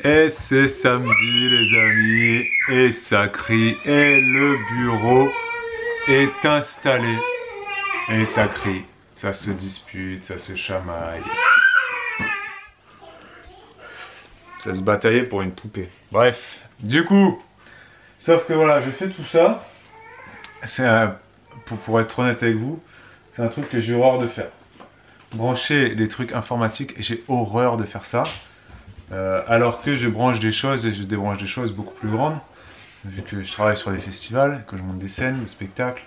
Et c'est samedi les amis, et ça crie, et le bureau est installé. Et ça crie, ça se dispute, ça se chamaille. Ça se bataillait pour une poupée. Bref, du coup, sauf que voilà, j'ai fait tout ça. C'est pour être honnête avec vous, c'est un truc que j'ai horreur de faire. Brancher des trucs informatiques, j'ai horreur de faire ça. Alors que je branche des choses et je débranche des choses beaucoup plus grandes, vu que je travaille sur des festivals, que je monte des scènes, des spectacles,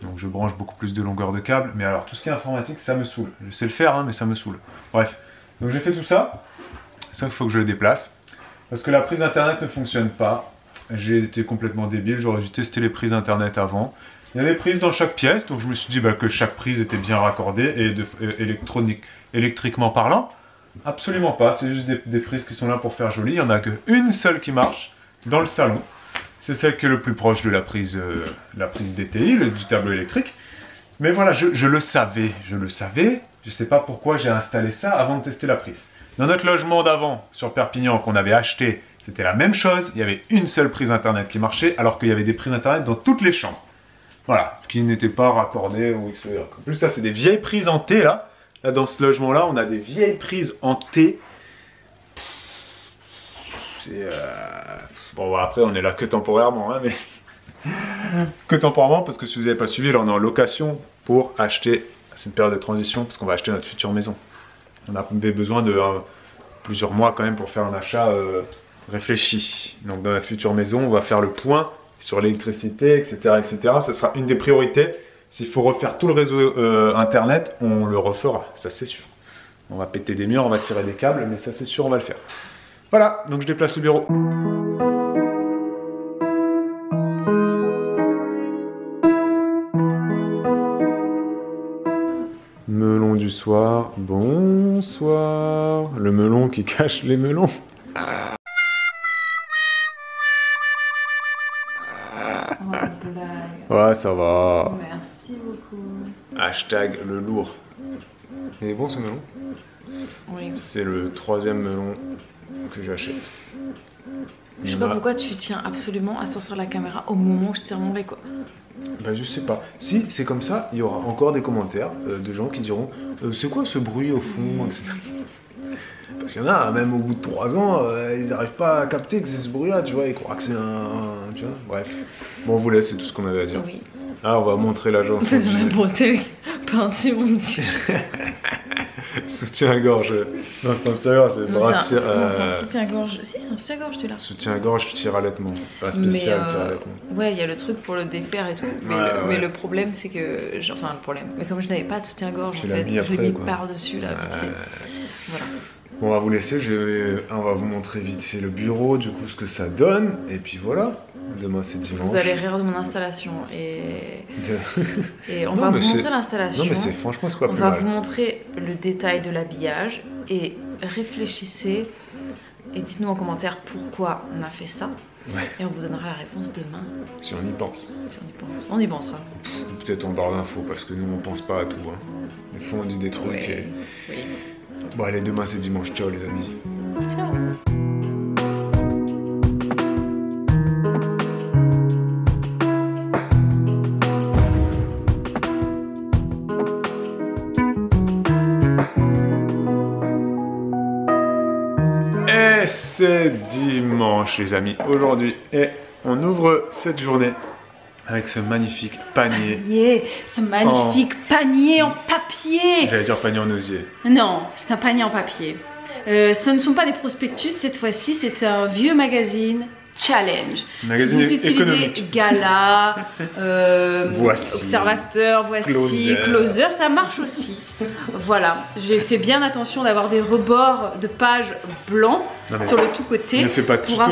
donc je branche beaucoup plus de longueur de câble. Mais alors tout ce qui est informatique, ça me saoule. Je sais le faire, hein, mais ça me saoule. Bref, donc j'ai fait tout ça, sauf qu'il faut que je le déplace, parce que la prise internet ne fonctionne pas. J'ai été complètement débile, j'aurais dû tester les prises internet avant. Il y a des prises dans chaque pièce, donc je me suis dit que chaque prise était bien raccordée et électriquement parlant. Absolument pas, c'est juste des prises qui sont là pour faire joli. Il n'y en a qu'une seule qui marche dans le salon. C'est celle qui est le plus proche de la prise DTI, du tableau électrique. Mais voilà, je le savais. Je ne sais pas pourquoi j'ai installé ça avant de tester la prise. Dans notre logement d'avant, sur Perpignan, qu'on avait acheté, c'était la même chose. Il y avait une seule prise internet qui marchait, alors qu'il y avait des prises internet dans toutes les chambres. Voilà, qui n'étaient pas raccordées ou X. En plus, ça, c'est des vieilles prises en T, là. Là, dans ce logement-là, on a des vieilles prises en T. Bon, après, on est là que temporairement, hein, mais... que temporairement, parce que si vous n'avez pas suivi, là, on est en location pour acheter... C'est une période de transition, parce qu'on va acheter notre future maison. On avait besoin de plusieurs mois, quand même, pour faire un achat réfléchi. Donc, dans la future maison, on va faire le point sur l'électricité, etc., etc. Ce sera une des priorités. S'il faut refaire tout le réseau internet, on le refera, ça c'est sûr. On va péter des murs, on va tirer des câbles, mais ça c'est sûr, on va le faire. Voilà, donc je déplace le bureau. Melon du soir, bonsoir. Le melon qui cache les melons. Ouais, ça va. Merci beaucoup. Hashtag le lourd. Il est bon ce melon? Oui. C'est le 3e melon que j'achète. Je sais pas pourquoi tu tiens absolument à sortir la caméra au moment où je tire mon lait, quoi. Bah je sais pas. Si c'est comme ça, il y aura encore des commentaires de gens qui diront c'est quoi ce bruit au fond, etc. Parce qu'il y en a, même au bout de 3 ans, ils n'arrivent pas à capter que c'est ce bruit-là, tu vois, ils croient que c'est tu vois, bref. Bon, on vous laisse, c'est tout ce qu'on avait à dire. Oui. Ah, on va montrer l'agence. C'est de la beauté peinture, mon petit. Soutien-gorge. Non, c'est pas un soutien-gorge, c'est brassière. C'est un soutien-gorge. Si, c'est un soutien-gorge, tu l'as. Soutien-gorge, tir-allaitement. Pas spécial, tir-allaitement. Ouais, il y a le truc pour le défaire et tout. Mais le problème, c'est que. Enfin, le problème. Mais comme je n'avais pas de soutien-gorge, en fait, je l'ai mis par-dessus, là, vite fait. Voilà. Bon, on va vous laisser, on va vous montrer vite fait le bureau, du coup ce que ça donne, et puis voilà, demain c'est dimanche. Vous allez rire de mon installation, et on va vous montrer l'installation. Non mais c'est franchement c'est quoi plus mal. On va mal. vous montrer le détail de l'habillage, et réfléchissez, et dites-nous en commentaire pourquoi on a fait ça, et on vous donnera la réponse demain. Si on y pense. Si on y pense. On y pensera. Peut-être en barre d'infos, parce que nous on pense pas à tout. Hein. Des fois on dit des trucs et... Oui. Bon allez, demain c'est dimanche, ciao les amis. Ciao. Et c'est dimanche les amis, aujourd'hui, et on ouvre cette journée avec ce magnifique panier. Ce magnifique panier en papier. J'allais dire panier en osier. Non, c'est un panier en papier. Ce ne sont pas des prospectus cette fois-ci, c'est un vieux magazine Challenge. Magazine si vous utilisez économique. Gala, Voici, Observateur, Voici, Closer, ça marche aussi. Voilà, j'ai fait bien attention d'avoir des rebords de pages blancs sur le tout côté. Ne fais pas de tuto.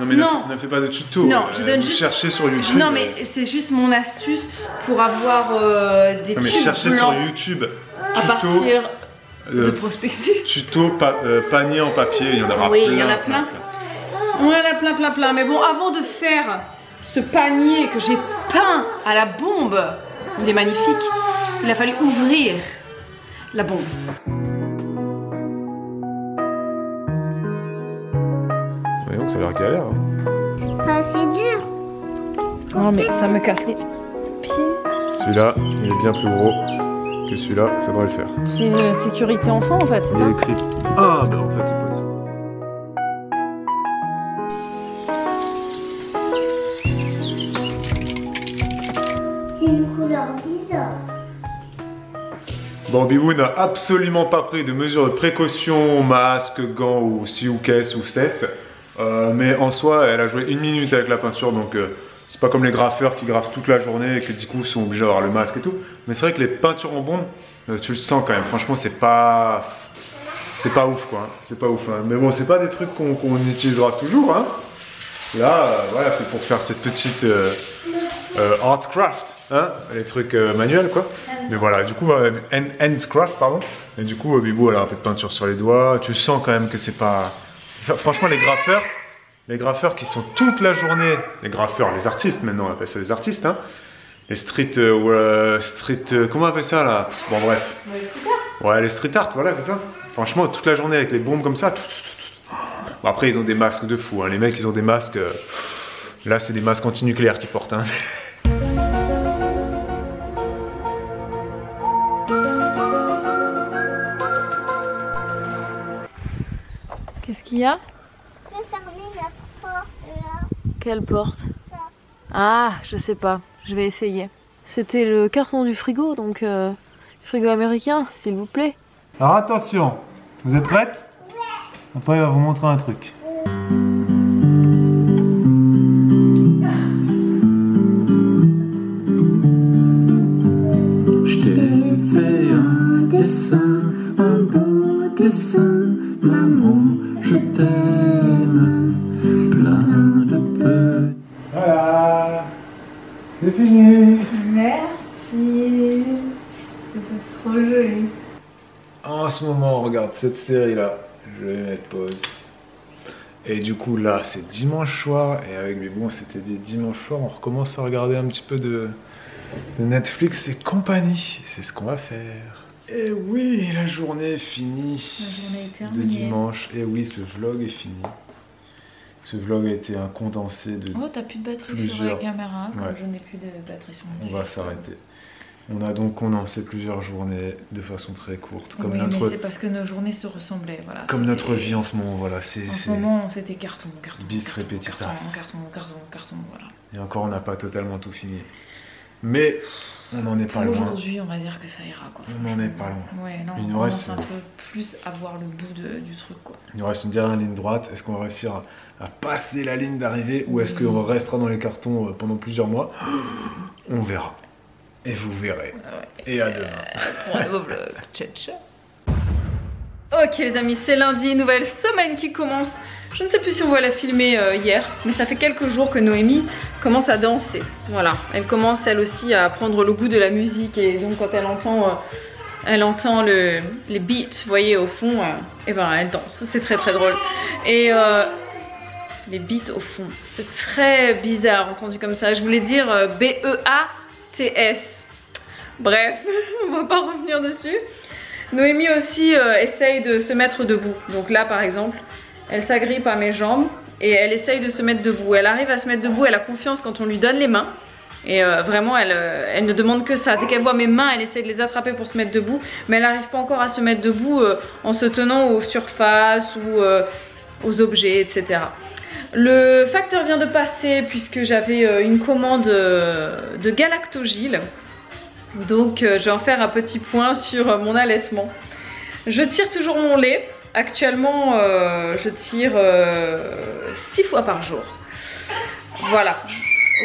Ne fais pas de tuto. Non, je donne juste. Cherchez sur YouTube. Non, mais c'est juste mon astuce pour avoir des tubes cherchez blancs sur YouTube. à partir de prospectus. Tuto panier en papier, il y en aura plein. Oui, il y en a plein. On en a plein. Mais bon, avant de faire ce panier que j'ai peint à la bombe, il est magnifique, il a fallu ouvrir la bombe. Ça a l'air galère. Hein. Ah, c'est dur. Non mais ça me casse les pieds. Celui-là, il est bien plus gros que celui-là, ça devrait le faire. C'est une sécurité enfant en fait, c'est Il ça? est écrit. Ah, bah en fait, c'est pas. C'est une couleur bizarre. Bon, Bibou n'a absolument pas pris de mesures de précaution, masque, gants ou si ou caisse ou cesse. Mais en soi, elle a joué 1 minute avec la peinture, donc c'est pas comme les graffeurs qui graffent toute la journée et que du coup sont obligés d'avoir le masque et tout. Mais c'est vrai que les peintures en bombe, tu le sens quand même. Franchement, c'est pas ouf quoi. Hein. C'est pas ouf. Hein. Mais bon, c'est pas des trucs qu'on utilisera toujours. Hein. Là, voilà, c'est pour faire cette petite art craft. Hein, les trucs manuels quoi. Mais voilà, du coup, handcraft, pardon. Et du coup, Bibou, elle a un peu de peinture sur les doigts. Tu sens quand même que c'est pas. Franchement, les graffeurs qui sont toute la journée. Les graffeurs, les artistes maintenant, on appelle ça des artistes. Hein. Les street. Comment on appelle ça là? Bon, bref. Ouais, les street art, voilà, c'est ça. Franchement, toute la journée avec les bombes comme ça. Bon, après, ils ont des masques de fou. Hein. Les mecs, ils ont des masques. Là, c'est des masques antinucléaires qu'ils portent. Hein. Qu'est-ce qu'il y a? Tu peux fermer la porte là. Quelle porte? Ça. Ah, je sais pas, je vais essayer. C'était le carton du frigo, donc frigo américain, s'il vous plaît. Alors attention, vous êtes prêtes? Après, il va vous montrer un truc. Je t'ai fait un dessin, un beau dessin, maman, je t'aime, plein de peu. Voilà, c'est fini. Merci, c'était trop joli. En ce moment, on regarde cette série-là. Je vais mettre pause. Et du coup, là, c'est dimanche soir. Et avec Bibou, on s'était dit dimanche soir, on recommence à regarder un petit peu de Netflix et compagnie. C'est ce qu'on va faire. Et oui, la journée est finie. La journée est De terminée. dimanche. Et oui, ce vlog est fini. Ce vlog a été un condensé de... Oh, t'as plus de batterie sur la plusieurs. caméra, comme Ouais. je n'ai plus de batterie sur mon On va téléphone. s'arrêter. On a donc condensé plusieurs journées de façon très courte. Comme Oui, mais notre, c'est parce que nos journées se ressemblaient, voilà. comme C'était- notre vie en ce moment, voilà. En ce C'est moment, c'était carton, carton. bis carton, repetita. carton, voilà. Et encore, on n'a pas totalement tout fini. Mais on n'en est pas Pour loin. aujourd'hui, on va dire que ça ira, quoi. On n'en est pas loin. Ouais, non, Il on nous commence reste- un peu plus à voir le bout du truc, quoi. Il nous reste une dernière ligne droite. Est-ce qu'on va réussir à passer la ligne d'arrivée ou est-ce qu'on restera dans les cartons pendant plusieurs mois? On verra. Et vous verrez. Et à demain. Pour un nouveau vlog. Ciao, ciao. Ok les amis, c'est lundi, nouvelle semaine qui commence. Je ne sais plus si on va la filmer hier, mais ça fait quelques jours que Noémie commence à danser. Voilà, elle commence elle aussi à prendre le goût de la musique et donc quand elle entend les beats, vous voyez au fond, et ben elle danse. C'est très très drôle. Et les beats au fond, c'est très bizarre entendu comme ça. Je voulais dire B-E-A-T-S. Bref, on va pas revenir dessus. Noémie aussi essaye de se mettre debout. Donc là par exemple, elle s'agrippe à mes jambes et elle essaye de se mettre debout. Elle arrive à se mettre debout, elle a confiance quand on lui donne les mains. Et vraiment elle ne demande que ça. Dès qu'elle voit mes mains, elle essaie de les attraper pour se mettre debout. Mais elle n'arrive pas encore à se mettre debout en se tenant aux surfaces ou aux objets, etc. Le facteur vient de passer puisque j'avais une commande de Galactogil. Donc je vais en faire un petit point sur mon allaitement. Je tire toujours mon lait. Actuellement je tire 6 fois par jour. Voilà.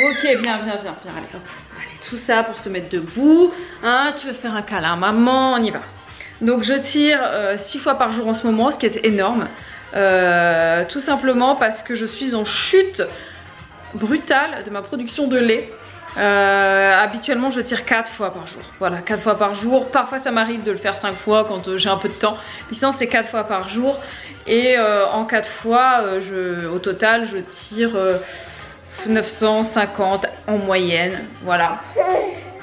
Ok, viens, allez, hop. Allez, tout ça pour se mettre debout. Hein, tu veux faire un câlin à maman, on y va. Donc je tire 6 fois par jour en ce moment, ce qui est énorme. Tout simplement parce que je suis en chute brutale de ma production de lait. Habituellement je tire 4 fois par jour. Voilà, 4 fois par jour. Parfois ça m'arrive de le faire 5 fois quand j'ai un peu de temps. Mais sinon c'est 4 fois par jour. Et en 4 fois, au total, je tire 950 en moyenne. Voilà.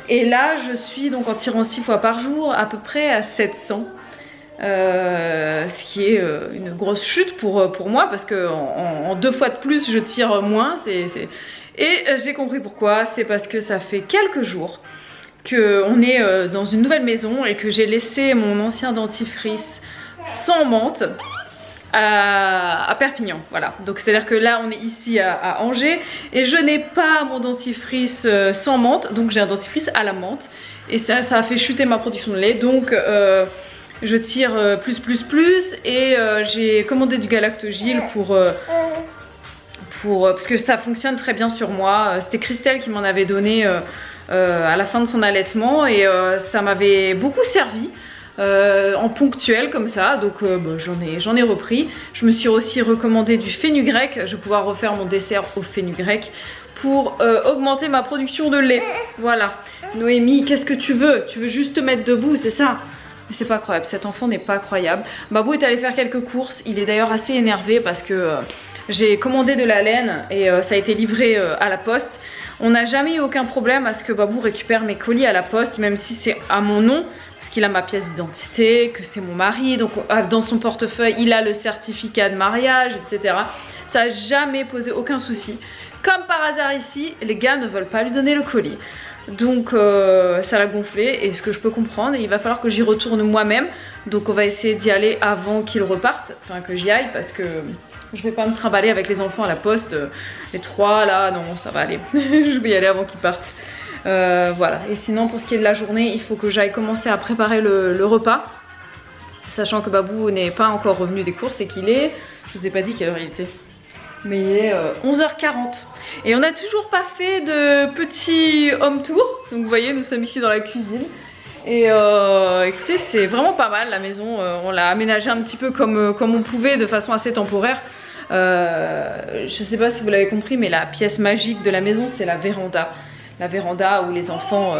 Et là je suis donc en tirant 6 fois par jour à peu près à 700. Ce qui est une grosse chute pour moi parce que en 2 fois de plus je tire moins. Et j'ai compris pourquoi. C'est parce que ça fait quelques jours qu'on est dans une nouvelle maison et que j'ai laissé mon ancien dentifrice sans menthe à Perpignan. Voilà, donc c'est à dire que là on est ici à Angers et je n'ai pas mon dentifrice sans menthe, donc j'ai un dentifrice à la menthe et ça a fait chuter ma production de lait. Donc je tire plus et j'ai commandé du Galactogil parce que ça fonctionne très bien sur moi. C'était Christelle qui m'en avait donné à la fin de son allaitement et ça m'avait beaucoup servi en ponctuel comme ça. Donc bah, j'en ai repris. Je me suis aussi recommandé du fenugrec. Je vais pouvoir refaire mon dessert au fenugrec pour augmenter ma production de lait. Voilà. Noémie, qu'est-ce que tu veux? Tu veux juste te mettre debout, c'est ça? Mais c'est pas croyable, cet enfant n'est pas croyable. Babou est allé faire quelques courses. Il est d'ailleurs assez énervé parce que j'ai commandé de la laine et ça a été livré à la poste. On n'a jamais eu aucun problème à ce que Babou récupère mes colis à la poste, même si c'est à mon nom, parce qu'il a ma pièce d'identité, que c'est mon mari. Donc dans son portefeuille, il a le certificat de mariage, etc. Ça n'a jamais posé aucun souci. Comme par hasard ici, les gars ne veulent pas lui donner le colis. Donc ça l'a gonflé et ce que je peux comprendre, et il va falloir que j'y retourne moi-même. Donc on va essayer d'y aller avant qu'il reparte, enfin que j'y aille parce que je vais pas me trimballer avec les enfants à la poste. Les 3 là, non ça va aller. Je vais y aller avant qu'ils partent. Voilà, et sinon pour ce qui est de la journée, il faut que j'aille commencer à préparer le repas. Sachant que Babou n'est pas encore revenu des courses et qu'il est, je vous ai pas dit quelle heure il était, mais il est 11h40. Et on n'a toujours pas fait de petit home tour. Donc vous voyez, nous sommes ici dans la cuisine. Et écoutez, c'est vraiment pas mal la maison. On l'a aménagée un petit peu comme on pouvait, de façon assez temporaire. Je sais pas si vous l'avez compris, mais la pièce magique de la maison, c'est la véranda. La véranda où les enfants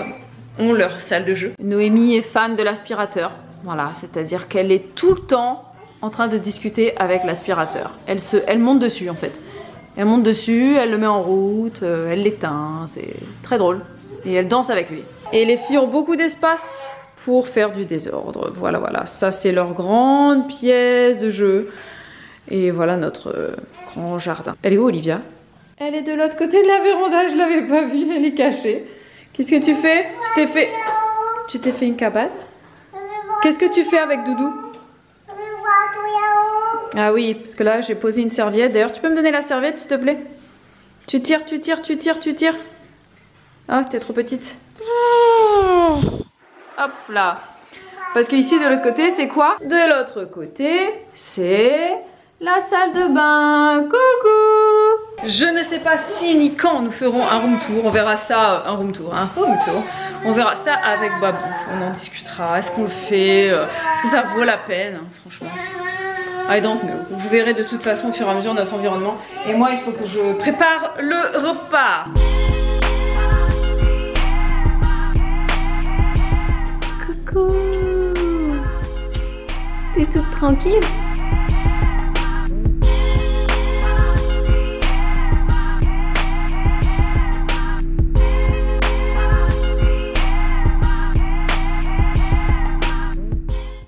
ont leur salle de jeu. Noémie est fan de l'aspirateur. Voilà, c'est-à-dire qu'elle est tout le temps en train de discuter avec l'aspirateur. Elle monte dessus en fait. Elle monte dessus, elle le met en route, elle l'éteint, c'est très drôle. Et elle danse avec lui. Et les filles ont beaucoup d'espace pour faire du désordre. Voilà, voilà, ça c'est leur grande pièce de jeu. Et voilà notre grand jardin. Elle est où Olivia? Elle est de l'autre côté de la véranda, je l'avais pas vue, elle est cachée. Qu'est-ce que tu fais? Tu t'es fait une cabane? Qu'est-ce que tu fais avec Doudou? Ah oui, parce que là j'ai posé une serviette. D'ailleurs, tu peux me donner la serviette s'il te plaît? Tu tires. Ah, t'es trop petite. Hop là. Parce que ici de l'autre côté, c'est quoi? De l'autre côté, c'est la salle de bain. Coucou! Je ne sais pas si ni quand nous ferons un room tour. On verra ça, un home tour. On verra ça avec Babou. On en discutera. Est-ce qu'on le fait? Est-ce que ça vaut la peine? Franchement. I don't know. Vous verrez de toute façon au fur et à mesure notre environnement. Et moi, il faut que je prépare le repas. Coucou. T'es toute tranquille?